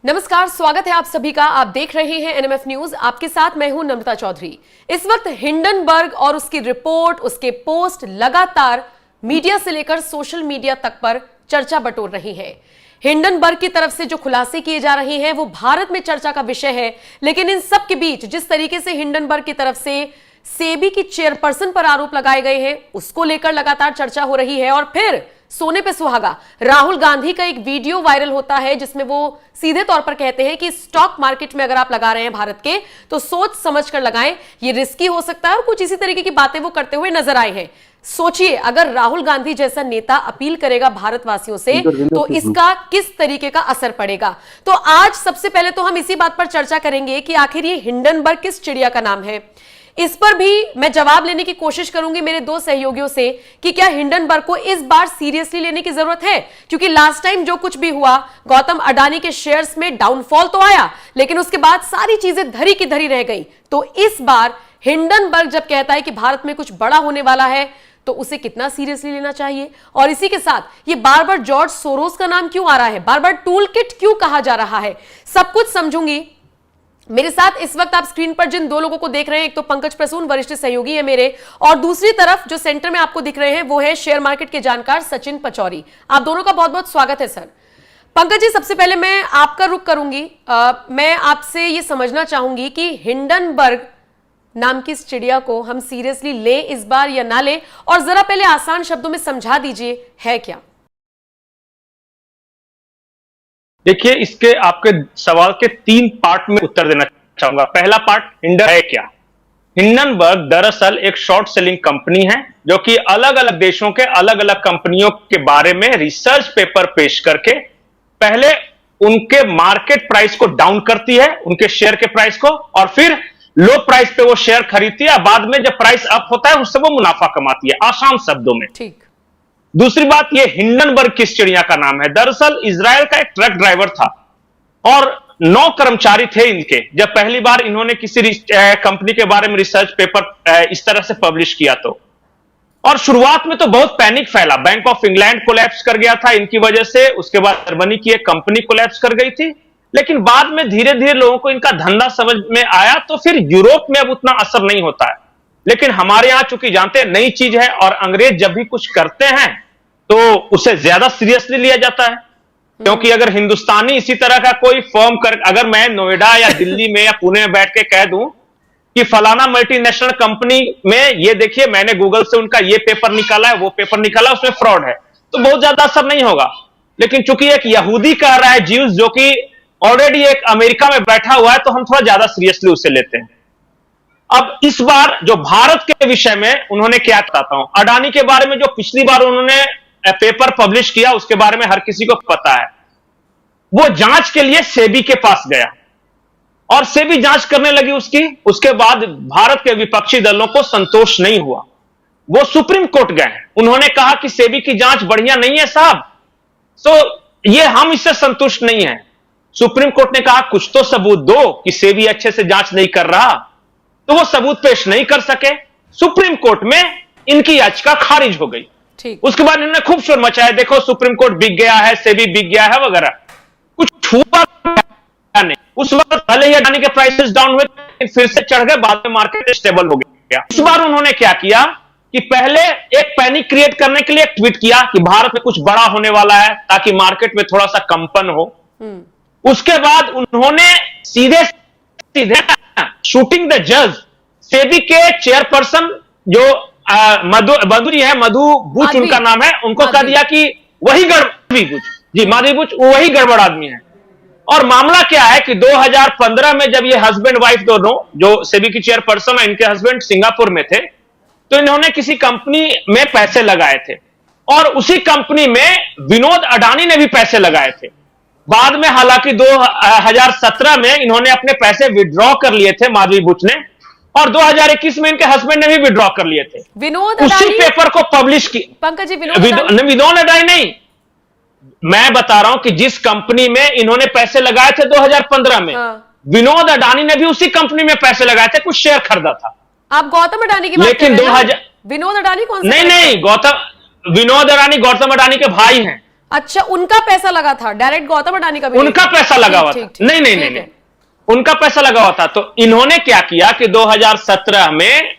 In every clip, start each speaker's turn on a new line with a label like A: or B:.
A: नमस्कार, स्वागत है आप सभी का। आप देख रहे हैं एनएमएफ न्यूज। आपके साथ मैं हूं नम्रता चौधरी। इस वक्त हिंडनबर्ग और उसकी रिपोर्ट, उसके पोस्ट लगातार मीडिया से लेकर सोशल मीडिया तक पर चर्चा बटोर रही है। हिंडनबर्ग की तरफ से जो खुलासे किए जा रहे हैं वो भारत में चर्चा का विषय है, लेकिन इन सब के बीच जिस तरीके से हिंडनबर्ग की तरफ से सेबी की चेयरपर्सन पर आरोप लगाए गए हैं उसको लेकर लगातार चर्चा हो रही है। और फिर सोने पे सुहागा राहुल गांधी का एक वीडियो वायरल होता है जिसमें वो सीधे तौर पर कहते हैं कि स्टॉक मार्केट में अगर आप लगा रहे हैं भारत के तो सोच समझ कर लगाएं, ये रिस्की हो सकता है। और कुछ इसी तरीके की बातें वो करते हुए नजर आए हैं। सोचिए, अगर राहुल गांधी जैसा नेता अपील करेगा भारतवासियों से तो इसका किस तरीके का असर पड़ेगा। तो आज सबसे पहले तो हम इसी बात पर चर्चा करेंगे कि आखिर ये हिंडनबर्ग किस चिड़िया का नाम है। इस पर भी मैं जवाब लेने की कोशिश करूंगी मेरे दो सहयोगियों से कि क्या हिंडनबर्ग को इस बार सीरियसली लेने की जरूरत है, क्योंकि लास्ट टाइम जो कुछ भी हुआ, गौतम अडानी के शेयर्स में डाउनफॉल तो आया लेकिन उसके बाद सारी चीजें धरी की धरी रह गई। तो इस बार हिंडनबर्ग जब कहता है कि भारत में कुछ बड़ा होने वाला है तो उसे कितना सीरियसली लेना चाहिए। और इसी के साथ ये बार बार जॉर्ज सोरोस का नाम क्यों आ रहा है, बार बार टूल किट क्यों कहा जा रहा है, सब कुछ समझूंगी। मेरे साथ इस वक्त आप स्क्रीन पर जिन दो लोगों को देख रहे हैं, एक तो पंकज प्रसून वरिष्ठ सहयोगी है मेरे, और दूसरी तरफ जो सेंटर में आपको दिख रहे हैं वो है शेयर मार्केट के जानकार सचिन पचौरी। आप दोनों का बहुत बहुत स्वागत है सर। पंकज जी, सबसे पहले मैं आपका रुख करूंगी। मैं आपसे ये समझना चाहूंगी कि हिंडनबर्ग नाम की इस चिड़िया को हम सीरियसली ले इस बार या ना ले, और जरा पहले आसान शब्दों में समझा दीजिए है क्या।
B: देखिए, इसके आपके सवाल के तीन पार्ट में उत्तर देना चाहूंगा। पहला पार्ट, हिंडन है क्या। हिंडनबर्ग दरअसल एक शॉर्ट सेलिंग कंपनी है जो कि अलग अलग देशों के अलग अलग कंपनियों के बारे में रिसर्च पेपर पेश करके पहले उनके मार्केट प्राइस को डाउन करती है, उनके शेयर के प्राइस को, और फिर लो प्राइस पे वो शेयर खरीदती है। बाद में जब प्राइस अप होता है उससे वो मुनाफा कमाती है, आसान शब्दों में।
A: ठीक।
B: दूसरी बात, ये हिंडनबर्ग किस चिड़िया का नाम है। दरअसल इजराइल का एक ट्रक ड्राइवर था और 9 कर्मचारी थे इनके, जब पहली बार इन्होंने किसी कंपनी के बारे में रिसर्च पेपर इस तरह से पब्लिश किया तो। और शुरुआत में तो बहुत पैनिक फैला, बैंक ऑफ इंग्लैंड कोलैप्स कर गया था इनकी वजह से, उसके बाद जर्मनी की एक कंपनी कोलैप्स कर गई थी। लेकिन बाद में धीरे धीरे लोगों को इनका धंधा समझ में आया, तो फिर यूरोप में अब उतना असर नहीं होता है। लेकिन हमारे यहां चूंकि जानते हैं नई चीज है, और अंग्रेज जब भी कुछ करते हैं तो उसे ज्यादा सीरियसली लिया जाता है। क्योंकि अगर हिंदुस्तानी इसी तरह का कोई फर्म कर, अगर मैं नोएडा या दिल्ली में या पुणे में बैठ के कह दूं कि फलाना मल्टीनेशनल कंपनी में ये देखिए मैंने गूगल से उनका ये पेपर निकाला है, वो पेपर निकाला, उसमें फ्रॉड है, तो बहुत ज्यादा असर नहीं होगा। लेकिन चूंकि एक यहूदी कह रहा है, ज्यूज, जो कि ऑलरेडी एक अमेरिका में बैठा हुआ है, तो हम थोड़ा ज्यादा सीरियसली उसे लेते हैं। अब इस बार जो भारत के विषय में उन्होंने क्या बताता हूं, अडानी के बारे में जो पिछली बार उन्होंने पेपर पब्लिश किया उसके बारे में हर किसी को पता है। वो जांच के लिए सेबी के पास गया और सेबी जांच करने लगी उसकी। उसके बाद भारत के विपक्षी दलों को संतोष नहीं हुआ, वो सुप्रीम कोर्ट गए। उन्होंने कहा कि सेबी की जांच बढ़िया नहीं है साहब, तो ये हम इससे संतुष्ट नहीं है। सुप्रीम कोर्ट ने कहा कुछ तो सबूत दो कि सेबी अच्छे से जांच नहीं कर रहा, तो वो सबूत पेश नहीं कर सके। सुप्रीम कोर्ट में इनकी याचिका खारिज हो गई। उसके बाद इन्होंने खूब शोर मचाया, देखो सुप्रीम कोर्ट बिक गया है, सेबी बिक गया है वगैरह। कुछ हुआ नहीं। उस वक्त भले ही अडानी के प्राइसेस डाउन हुए, फिर से चढ़ गए, बाद में मार्केट स्टेबल हो गया। इस बार उन्होंने क्या किया कि पहले एक पैनिक क्रिएट करने के लिए एक ट्वीट किया कि भारत में कुछ बड़ा होने वाला है, ताकि मार्केट में थोड़ा सा कंपन हो। उसके बाद उन्होंने सीधे सीधे शूटिंग द जज, सेबी के चेयरपर्सन जो मधु जी है, मधु बुच उनका नाम है, उनको कह दिया कि वही माधवी बुच वही गड़बड़ आदमी है। और मामला क्या है कि 2015 में जब ये हस्बैंड वाइफ दोनों, जो सेबी की चेयरपर्सन है, इनके हस्बैंड सिंगापुर में थे, तो इन्होंने किसी कंपनी में पैसे लगाए थे और उसी कंपनी में विनोद अडानी ने भी पैसे लगाए थे। बाद में हालांकि 2017 में इन्होंने अपने पैसे विड्रॉ कर लिए थे, माधवी बुच ने, और 2021 में इनके हस्बैंड ने भी विड्रॉ कर लिए थे।
A: विनोद
B: उसी पेपर को पब्लिश की।
A: पंकज जी,
B: विनोद अडानी नहीं, मैं बता रहा हूं कि जिस कंपनी में इन्होंने पैसे लगाए थे 2015 में, विनोद अडानी ने भी उसी कंपनी में पैसे लगाए थे, कुछ शेयर खरीदा था।
A: आप गौतम अडानी की बात कर रहे हैं? विनोद अडानी कौन सा?
B: नहीं, विनोद अडानी गौतम अडानी के भाई हैं।
A: अच्छा, उनका पैसा लगा था, डायरेक्ट गौतम अडानी का भी
B: उनका पैसा लगा हुआ था। नहीं नहीं नहीं नहीं, उनका पैसा लगा हुआ था। तो इन्होंने क्या किया कि 2017 में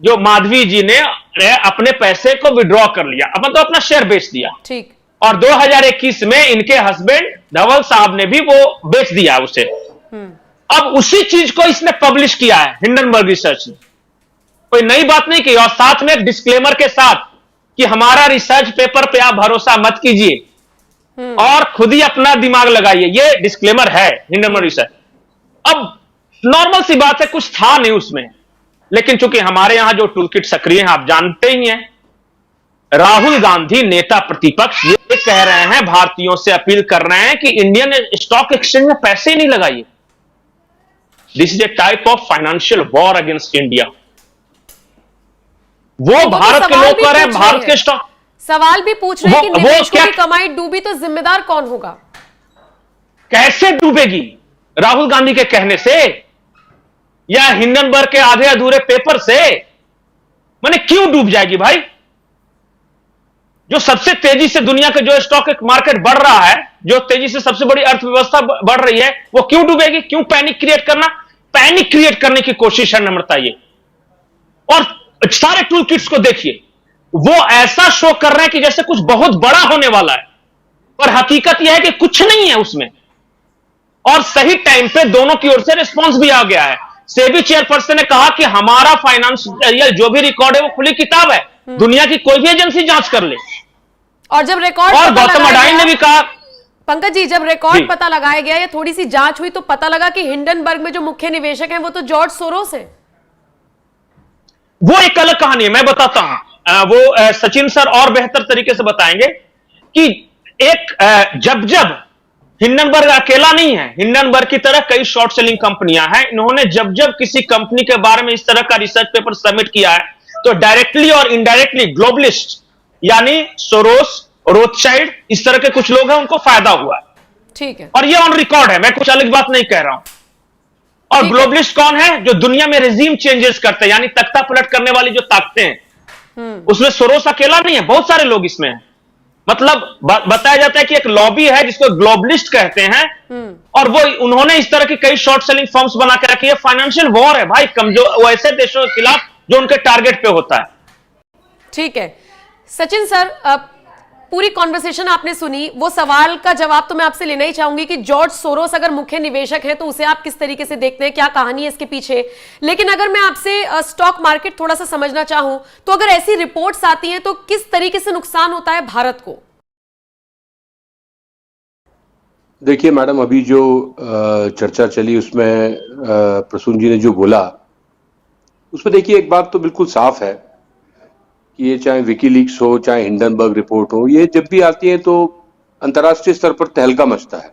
B: जो माधवी जी ने अपने पैसे को विड्रॉ कर लिया, मतलब अपना शेयर बेच दिया।
A: ठीक।
B: और 2021 में इनके हस्बैंड धवल साहब ने भी वो बेच दिया उसे। अब उसी चीज को इसने पब्लिश किया है हिंडनबर्ग रिसर्च ने, कोई नई बात नहीं की, और साथ में डिस्क्लेमर के साथ कि हमारा रिसर्च पेपर पे आप भरोसा मत कीजिए और खुद ही अपना दिमाग लगाइए, ये डिस्क्लेमर है हिंडनबर्ग रिसर्च। अब नॉर्मल सी बात है, कुछ था नहीं उसमें, लेकिन चूंकि हमारे यहां जो टूलकिट सक्रिय है आप जानते ही हैं, राहुल गांधी नेता प्रतिपक्ष ये कह रहे हैं, भारतीयों से अपील कर रहे हैं कि इंडियन स्टॉक एक्सचेंज में पैसे ही नहीं लगाइए। This is a type of financial war against India. वो भारत के लोग कर रहे हैं, भारत के स्टॉक
A: सवाल भी पूछ रहे हैं कि निवेशकों की कमाई डूबी तो जिम्मेदार कौन होगा?
B: कैसे डूबेगी? राहुल गांधी के कहने से या हिंडनबर्ग के आधे अधूरे पेपर से? माने क्यों डूब जाएगी भाई? जो सबसे तेजी से दुनिया के जो स्टॉक मार्केट बढ़ रहा है, जो तेजी से सबसे बड़ी अर्थव्यवस्था बढ़ रही है, वो क्यों डूबेगी? क्यों पैनिक क्रिएट करना? पैनिक क्रिएट करने की कोशिश है नम्रता ये। और सारे टूल किट्स को देखिए, वो ऐसा शो कर रहे हैं कि जैसे कुछ बहुत बड़ा होने वाला है, पर हकीकत यह है कि कुछ नहीं है उसमें। और सही टाइम पे दोनों की ओर से रिस्पांस भी आ गया है। सेबी चेयरपर्सन ने कहा कि हमारा फाइनेंशियल जो भी रिकॉर्ड है वो खुली किताब है, दुनिया की कोई भी एजेंसी जांच कर ले।
A: और जब रिकॉर्ड
B: और गौतम अडानी ने भी कहा,
A: पंकज जी, जब रिकॉर्ड पता लगाया गया या थोड़ी सी जांच हुई तो पता लगा कि हिंडनबर्ग में जो मुख्य निवेशक हैं वो तो जॉर्ज सोरोस है।
B: वो एक अलग कहानी है, मैं बताता हूं। वो सचिन सर और बेहतर तरीके से बताएंगे कि एक जब हिंडनबर्ग अकेला नहीं है, हिंडनबर्ग की तरह कई शॉर्ट सेलिंग कंपनियां हैं। इन्होंने जब किसी कंपनी के बारे में इस तरह का रिसर्च पेपर सबमिट किया है तो डायरेक्टली और इनडायरेक्टली ग्लोबलिस्ट यानी सोरोस, रोथशाइल्ड, इस तरह के कुछ लोग हैं, उनको फायदा हुआ है।
A: ठीक है।
B: और ये ऑन रिकॉर्ड है, मैं कुछ अलग बात नहीं कह रहा हूं। और ग्लोबलिस्ट कौन है? जो दुनिया में रेजिम चेंजेस करते हैं, यानी तख्ता पलट करने वाली जो ताकतें हैं, उसमें सोरोस अकेला नहीं है, बहुत सारे लोग इसमें हैं। मतलब बताया जाता है कि एक लॉबी है जिसको ग्लोबलिस्ट कहते हैं, और वो उन्होंने इस तरह की कई शॉर्ट सेलिंग फर्म्स बना के रखी है। फाइनेंशियल वॉर है भाई, कमजोर ऐसे देशों के खिलाफ जो उनके टारगेट पे होता है।
A: ठीक है सचिन सर, पूरी कॉन्वर्सेशन आपने सुनी, वो सवाल का जवाब तो मैं आपसे लेना ही चाहूंगी कि जॉर्ज सोरोस अगर मुख्य निवेशक हैं तो उसे आप किस तरीके से देखते हैं, क्या कहानी है इसके पीछे। लेकिन अगर मैं आपसे स्टॉक मार्केट थोड़ा सा समझना चाहूं तो अगर ऐसी रिपोर्ट्स आती हैं तो किस तरीके से नुकसान होता है भारत को?
C: देखिए मैडम, अभी जो चर्चा चली उसमें प्रसून जी ने जो बोला उसमें देखिए एक बात तो बिल्कुल साफ है कि ये चाहे विकीलीक्स हो, चाहे हिंडनबर्ग रिपोर्ट हो, ये जब भी आती है तो अंतर्राष्ट्रीय स्तर पर तहलका मचता है।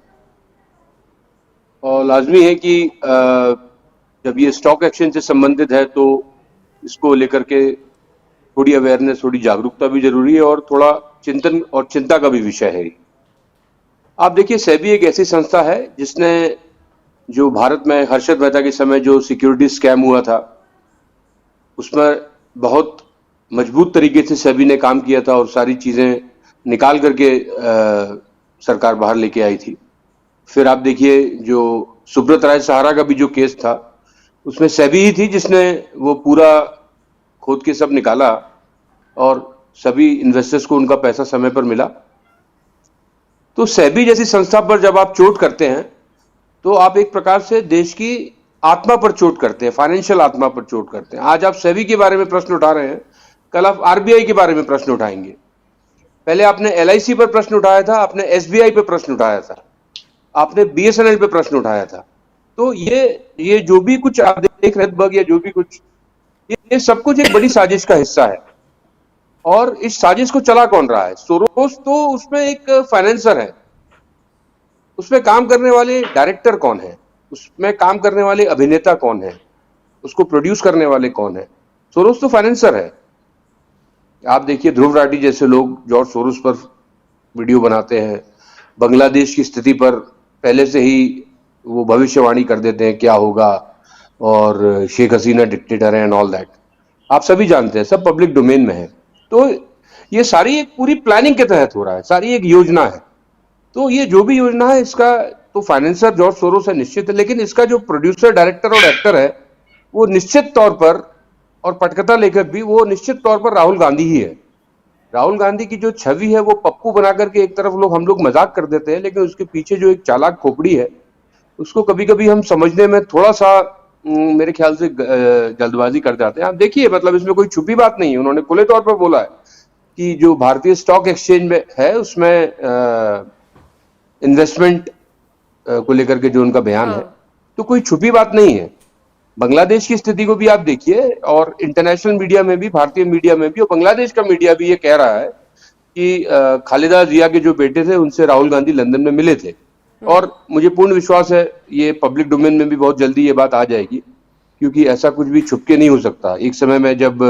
C: और लाजमी है कि जब ये स्टॉक एक्सचेंज से संबंधित है तो इसको लेकर के थोड़ी अवेयरनेस, थोड़ी जागरूकता भी जरूरी है और थोड़ा चिंतन और चिंता का भी विषय है। आप देखिए, सेबी एक ऐसी संस्था है जिसने जो भारत में हर्षद मेहता के समय जो सिक्योरिटी स्कैम हुआ था उसमें बहुत मजबूत तरीके से सेबी ने काम किया था और सारी चीजें निकाल करके सरकार बाहर लेके आई थी। फिर आप देखिए जो सुब्रत राय सहारा का भी जो केस था उसमें सेबी ही थी जिसने वो पूरा खोद के सब निकाला और सभी इन्वेस्टर्स को उनका पैसा समय पर मिला। तो सेबी जैसी संस्था पर जब आप चोट करते हैं तो आप एक प्रकार से देश की आत्मा पर चोट करते हैं, फाइनेंशियल आत्मा पर चोट करते हैं। आज आप सेबी के बारे में प्रश्न उठा रहे हैं, कल आप आरबीआई के बारे में प्रश्न उठाएंगे। पहले आपने एलआईसी पर प्रश्न उठाया था, आपने एसबीआई पर प्रश्न उठाया था, आपने बीएसएनएल पे प्रश्न उठाया था। तो ये जो भी कुछ आप देख रहे हैं या जो भी कुछ, ये सब कुछ एक बड़ी साजिश का हिस्सा है। और इस साजिश को चला कौन रहा है? सोरोस तो उसमें एक फाइनेंसर है, उसमें काम करने वाले डायरेक्टर कौन है, उसमें काम करने वाले अभिनेता कौन है, उसको प्रोड्यूस करने वाले कौन है? सोरोस तो फाइनेंसर है। आप देखिए ध्रुव राठी जैसे लोग जॉर्ज सोरोस पर वीडियो बनाते हैं, बांग्लादेश की स्थिति पर पहले से ही वो भविष्यवाणी कर देते हैं क्या होगा, और शेख हसीना डिक्टेटर है एंड ऑल दैट। आप सभी जानते हैं, सब पब्लिक डोमेन में है। तो ये सारी एक पूरी प्लानिंग के तहत हो रहा है, सारी एक योजना है। तो ये जो भी योजना है इसका तो फाइनेंसर जॉर्ज सोरोस है निश्चित है, लेकिन इसका जो प्रोड्यूसर, डायरेक्टर और एक्टर है वो निश्चित तौर पर, और पटकथा लेखक भी, वो निश्चित तौर पर राहुल गांधी ही है। राहुल गांधी की जो छवि है वो पप्पू बना करके एक तरफ हम लोग मजाक कर देते हैं, लेकिन उसके पीछे जो एक चालाक खोपड़ी है उसको कभी कभी हम समझने में थोड़ा सा मेरे ख्याल से जल्दबाजी कर जाते हैं। आप देखिए, मतलब इसमें कोई छुपी बात नहीं है। उन्होंने खुले तौर पर बोला है कि जो भारतीय स्टॉक एक्सचेंज में है उसमें इन्वेस्टमेंट को लेकर के जो उनका बयान है, तो कोई छुपी बात नहीं है। बांग्लादेश की स्थिति को भी आप देखिए, और इंटरनेशनल मीडिया में भी, भारतीय मीडिया में भी, और बांग्लादेश का मीडिया भी ये कह रहा है कि खालिदा जिया के जो बेटे थे उनसे राहुल गांधी लंदन में मिले थे। और मुझे पूर्ण विश्वास है ये पब्लिक डोमेन में भी बहुत जल्दी ये बात आ जाएगी, क्योंकि ऐसा कुछ भी छुप के नहीं हो सकता। एक समय में जब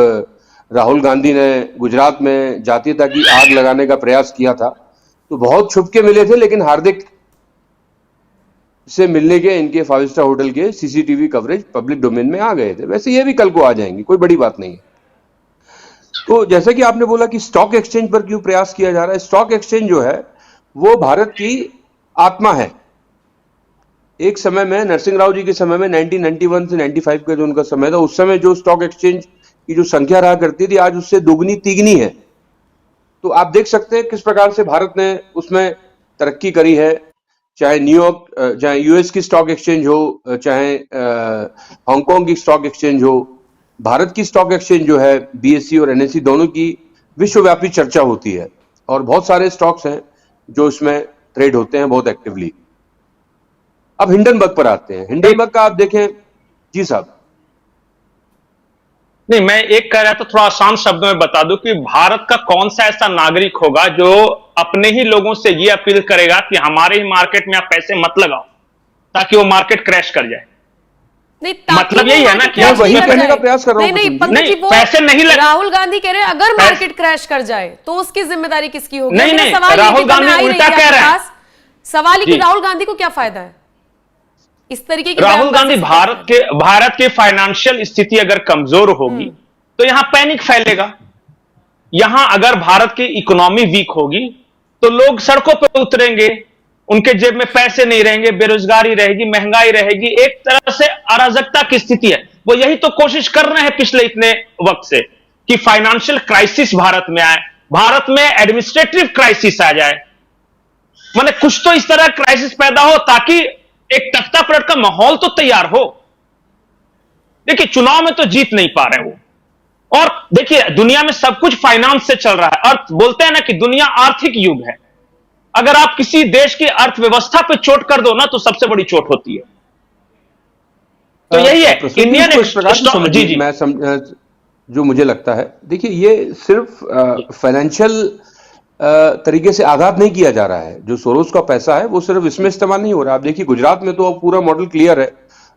C: राहुल गांधी ने गुजरात में जातीयता की आग लगाने का प्रयास किया था तो बहुत छुप के मिले थे, लेकिन हार्दिक से मिलने के इनके 5 स्टार होटल के सीसीटीवी कवरेज पब्लिक डोमेन में आ गए थे। वैसे ये भी कल को आ जाएंगे, कोई बड़ी बात नहीं है। तो जैसा कि आपने बोला कि स्टॉक एक्सचेंज पर क्यों प्रयास किया जा रहा है, स्टॉक एक्सचेंज जो है वो भारत की आत्मा है। एक समय में नरसिंह राव जी के समय में 1991 से 95 का जो उनका समय था, उस समय जो स्टॉक एक्सचेंज की जो संख्या रहा करती थी आज उससे दोगुनी तिगनी है। तो आप देख सकते हैं किस प्रकार से भारत ने उसमें तरक्की करी है, चाहे न्यूयॉर्क, चाहे यूएस की स्टॉक एक्सचेंज हो, चाहे हांगकांग की स्टॉक एक्सचेंज हो। भारत की स्टॉक एक्सचेंज जो है बीएसई और एनएसई दोनों की विश्वव्यापी चर्चा होती है, और बहुत सारे स्टॉक्स हैं जो इसमें ट्रेड होते हैं बहुत एक्टिवली। अब हिंडनबर्ग पर आते हैं। हिंडनबर्ग का आप देखें। जी साहब।
B: नहीं, मैं एक कह रहा था, थोड़ा आसान शब्दों में बता दूं कि भारत का कौन सा ऐसा नागरिक होगा जो अपने ही लोगों से ये अपील करेगा कि हमारे ही मार्केट में आप पैसे मत लगाओ ताकि वो मार्केट क्रैश कर जाए।
A: नहीं,
B: मतलब यही है ना कि
C: आप वही कहने का प्रयास कर रहा हूं।
A: नहीं, पंकज जी, वो
B: पैसे नहीं लगे।
A: राहुल गांधी कह रहे हैं अगर मार्केट क्रैश कर जाए तो उसकी जिम्मेदारी किसकी होगी?
B: नहीं, राहुल गांधी उल्टा कह रहे हैं।
A: सवाल है कि राहुल गांधी को क्या फायदा है इस तरीके की?
B: राहुल गांधी, भारत की फाइनेंशियल स्थिति अगर कमजोर होगी तो यहां पैनिक फैलेगा। यहां अगर भारत की इकोनॉमी वीक होगी तो लोग सड़कों पर उतरेंगे, उनके जेब में पैसे नहीं रहेंगे, बेरोजगारी रहेगी, महंगाई रहेगी, एक तरह से अराजकता की स्थिति है। वो यही तो कोशिश कर रहे हैं पिछले इतने वक्त से कि फाइनेंशियल क्राइसिस भारत में आए, भारत में एडमिनिस्ट्रेटिव क्राइसिस आ जाए, माने कुछ तो इस तरह क्राइसिस पैदा हो ताकि एक तख्ता पलट का माहौल तो तैयार हो। देखिए, चुनाव में तो जीत नहीं पा रहे वो, और देखिए दुनिया में सब कुछ फाइनेंस से चल रहा है। अर्थ बोलते हैं ना कि दुनिया आर्थिक युग है। अगर आप किसी देश की अर्थव्यवस्था पे चोट कर दो ना तो सबसे बड़ी चोट होती है। तो यही है इंडियन।
C: जी, मैं जो मुझे लगता है, देखिए ये सिर्फ फाइनेंशियल तरीके से आघात नहीं किया जा रहा है। जो सोरोस का पैसा है वो सिर्फ इसमें इस्तेमाल नहीं हो रहा। आप देखिए गुजरात में तो अब पूरा मॉडल क्लियर है।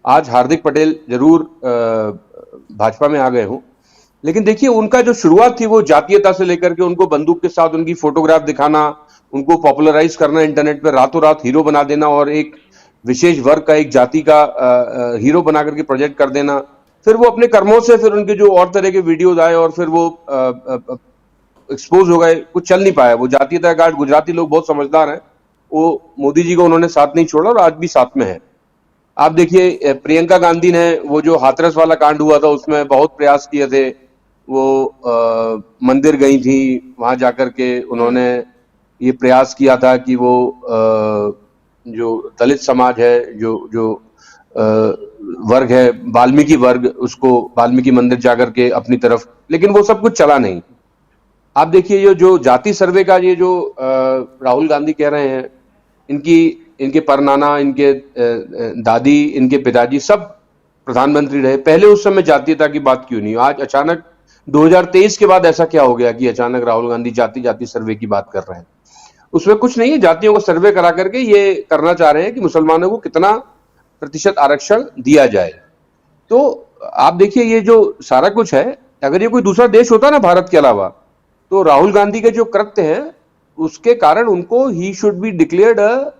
C: आज हार्दिक पटेल जरूर भाजपा में आ गए हों, लेकिन देखिए उनका जो शुरुआत थी वो जातीयता से लेकर के उनको बंदूक के साथ उनकी फोटोग्राफ दिखाना, उनको पॉपुलराइज करना, इंटरनेट पर रातों रात हीरो बना देना और एक विशेष वर्ग का, एक जाति का हीरो बना करके प्रोजेक्ट कर देना। फिर वो अपने कर्मों से फिर उनके जो और तरह के वीडियोज आए और फिर वो एक्सपोज हो गए, कुछ चल नहीं पाया। वो जातीयता कांड, गुजराती लोग बहुत समझदार हैं, वो मोदी जी को उन्होंने साथ नहीं छोड़ा और आज भी साथ में है। आप देखिए प्रियंका गांधी ने वो जो हाथरस वाला कांड हुआ था उसमें बहुत प्रयास किए थे। वो मंदिर गई थी, वहां जाकर के उन्होंने ये प्रयास किया था कि वो जो दलित समाज है, जो वर्ग है, वाल्मीकि वर्ग, उसको वाल्मीकि मंदिर जाकर के अपनी तरफ, लेकिन वो सब कुछ चला नहीं। आप देखिए ये जो जाति सर्वे का ये जो राहुल गांधी कह रहे हैं, इनके परनाना, इनके दादी, इनके पिताजी सब प्रधानमंत्री रहे। पहले उस समय जातीयता की बात क्यों नहीं? आज अचानक 2023 के बाद ऐसा क्या हो गया कि अचानक राहुल गांधी जाति सर्वे की बात कर रहे हैं? उसमें कुछ नहीं है। जातियों को सर्वे करा करके ये करना चाह रहे हैं कि मुसलमानों को कितना प्रतिशत आरक्षण दिया जाए। तो आप देखिए ये जो सारा कुछ है, अगर ये कोई दूसरा देश होता ना भारत के अलावा, तो राहुल गांधी के जो कृत्य हैं उसके कारण उनको he should be declared a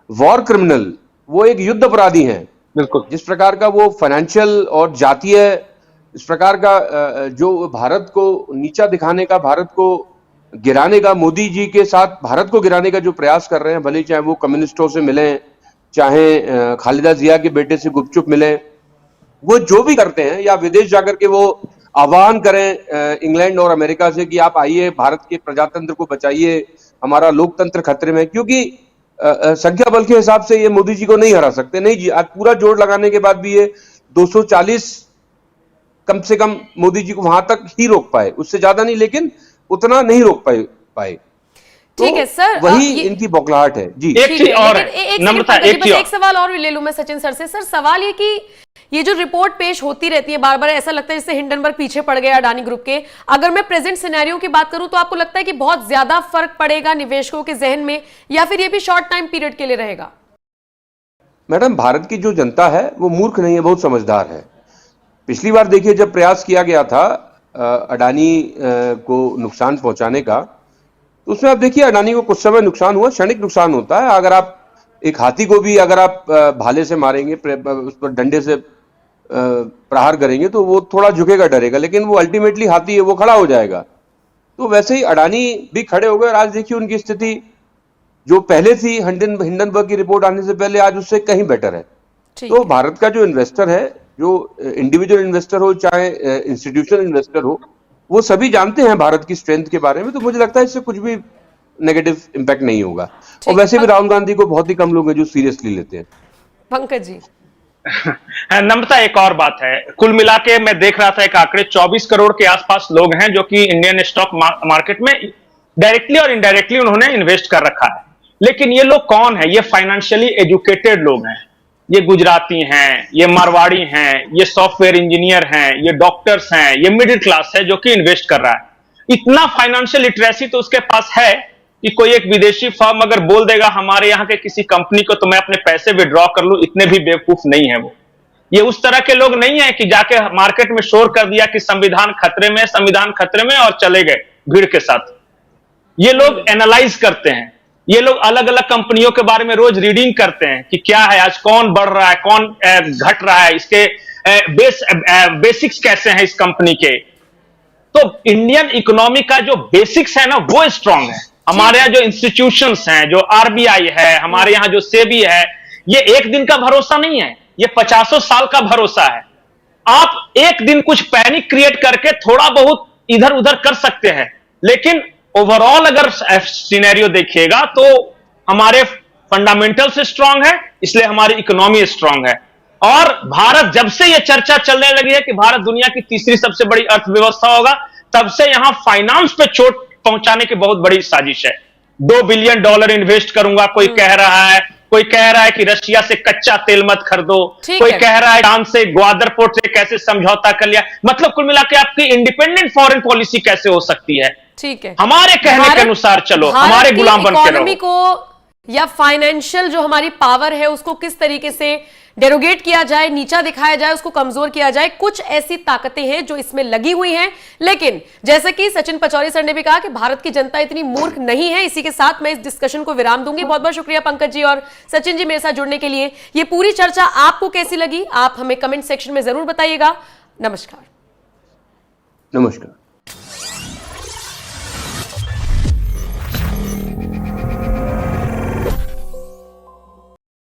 C: war criminal. वो एक युद्ध अपराधी हैं।
B: बिल्कुल।
C: जिस प्रकार का वो फाइनेंशियल और जातीय, इस प्रकार का जो भारत को नीचा दिखाने का, भारत को गिराने का, मोदी जी के साथ भारत को गिराने का जो प्रयास कर रहे हैं, भले चाहे वो कम्युनिस्टों से मिलें, चाहे खालिदा जिया के बेटे से गुपचुप मिलें, वो जो भी करते हैं, या विदेश जाकर के वो आह्वान करें इंग्लैंड और अमेरिका से कि आप आइए, भारत के प्रजातंत्र को बचाइए, हमारा लोकतंत्र खतरे में, क्योंकि संख्या बल के हिसाब से ये मोदी जी को नहीं हरा सकते। नहीं जी, आज पूरा जोड़ लगाने के बाद भी ये 240 कम से कम मोदी जी को वहां तक ही रोक पाए, उससे ज्यादा नहीं, लेकिन उतना नहीं रोक पाए।
A: ठीक है सर,
C: वही इनकी बौखलाहट है जी।
B: एक चीज और है, नम्रता,
A: एक सवाल और ले लूं मैं सचिन सर से। सर, सवाल ये कि ये जो रिपोर्ट पेश होती रहती है बार बार, ऐसा लगता है जैसे हिंडनबर्ग पीछे पड़ गया अडानी ग्रुप के। अगर मैं प्रेजेंट सिनेरियो की बात करूं तो आपको लगता है कि बहुत ज्यादा फर्क पड़ेगा निवेशकों के जहन में, या फिर ये भी शॉर्ट टाइम पीरियड के लिए रहेगा?
C: मैडम, भारत की जो जनता है वो मूर्ख नहीं है, बहुत समझदार है। पिछली बार देखिए, जब प्रयास किया गया था अडानी को नुकसान पहुंचाने का, तो उसमें आप देखिए अडानी को कुछ समय नुकसान हुआ, क्षणिक नुकसान होता है। अगर आप एक हाथी को भी अगर आप भाले से मारेंगे, उस पर डंडे से प्रहार करेंगे, तो वो थोड़ा झुकेगा, डरेगा, लेकिन वो अल्टीमेटली हाथी है, वो खड़ा हो जाएगा। तो वैसे ही अडानी भी खड़े हो गए, और आज देखिए उनकी स्थिति जो पहले थी हिंडनबर्ग की रिपोर्ट आने से पहले, आज उससे कहीं बेटर है। तो भारत का जो इन्वेस्टर है, जो इंडिविजुअल इन्वेस्टर हो चाहे इंस्टीट्यूशनल इन्वेस्टर हो, वो सभी जानते हैं भारत की स्ट्रेंथ के बारे में। तो मुझे लगता है इससे कुछ भी नेगेटिव इंपैक्ट नहीं होगा। और वैसे भी राहुल गांधी को बहुत ही कम लोग हैं जो सीरियसली लेते हैं।
A: पंकज जी।
B: नम्रता, एक और बात है, कुल मिला के मैं देख रहा था एक आंकड़े, 24 करोड़ के आसपास लोग हैं जो कि इंडियन स्टॉक मार्केट में डायरेक्टली और इनडायरेक्टली उन्होंने इन्वेस्ट कर रखा है। लेकिन ये लोग कौन है? ये फाइनेंशियली एजुकेटेड लोग हैं, ये गुजराती हैं, ये मारवाड़ी हैं, ये सॉफ्टवेयर इंजीनियर हैं, ये डॉक्टर्स हैं, ये मिडिल क्लास है जो कि इन्वेस्ट कर रहा है। इतना फाइनेंशियल लिटरेसी तो उसके पास है कि कोई एक विदेशी फर्म अगर बोल देगा हमारे यहाँ के किसी कंपनी को तो मैं अपने पैसे विड्रॉ कर लूं, इतने भी बेवकूफ नहीं है वो। ये उस तरह के लोग नहीं है कि जाके मार्केट में शोर कर दिया कि संविधान खतरे में, संविधान खतरे में, और चले गए भीड़ के साथ। ये लोग एनालाइज करते हैं, ये लोग अलग अलग कंपनियों के बारे में रोज रीडिंग करते हैं कि क्या है आज, कौन बढ़ रहा है, कौन घट रहा है, इसके बेसिक्स कैसे हैं इस कंपनी के। तो इंडियन इकोनॉमी का जो बेसिक्स है ना, वो स्ट्रांग है। हमारे यहाँ जो इंस्टीट्यूशंस हैं, जो आरबीआई है, हमारे यहाँ जो सेबी है, ये एक दिन का भरोसा नहीं है, ये 50 साल का भरोसा है। आप एक दिन कुछ पैनिक क्रिएट करके थोड़ा बहुत इधर उधर कर सकते हैं, लेकिन ओवरऑल अगर सिनेरियो देखिएगा तो हमारे फंडामेंटल्स स्ट्रांग है, इसलिए हमारी इकोनॉमी स्ट्रांग है। और भारत, जब से यह चर्चा चलने लगी है कि भारत दुनिया की तीसरी सबसे बड़ी अर्थव्यवस्था होगा, तब से यहां फाइनेंस पे चोट पहुंचाने की बहुत बड़ी साजिश है। $2 बिलियन इन्वेस्ट करूंगा, कोई कह रहा है, कोई कह रहा है कि रशिया से कच्चा तेल मत खरीदो, कोई कह रहा है ईरान से ग्वादर पोर्ट से कैसे समझौता कर लिया। मतलब कुल मिला के आपकी इंडिपेंडेंट फॉरेन पॉलिसी कैसे हो सकती है?
A: ठीक है,
B: हमारे कहने के अनुसार चलो, हमारे गुलाम बन के रहो।
A: को या फाइनेंशियल जो हमारी पावर है उसको किस तरीके से डेरोगेट किया जाए, नीचा दिखाया जाए, उसको कमजोर किया जाए, कुछ ऐसी ताकतें हैं जो इसमें लगी हुई हैं। लेकिन जैसे कि सचिन पचौरी सर ने भी कहा कि भारत की जनता इतनी मूर्ख नहीं है। इसी के साथ मैं इस डिस्कशन को विराम दूंगी। बहुत बहुत शुक्रिया पंकज जी और सचिन जी मेरे साथ जुड़ने के लिए। ये पूरी चर्चा आपको कैसी लगी, आप हमें कमेंट सेक्शन में जरूर बताइएगा। नमस्कार।
C: नमस्कार।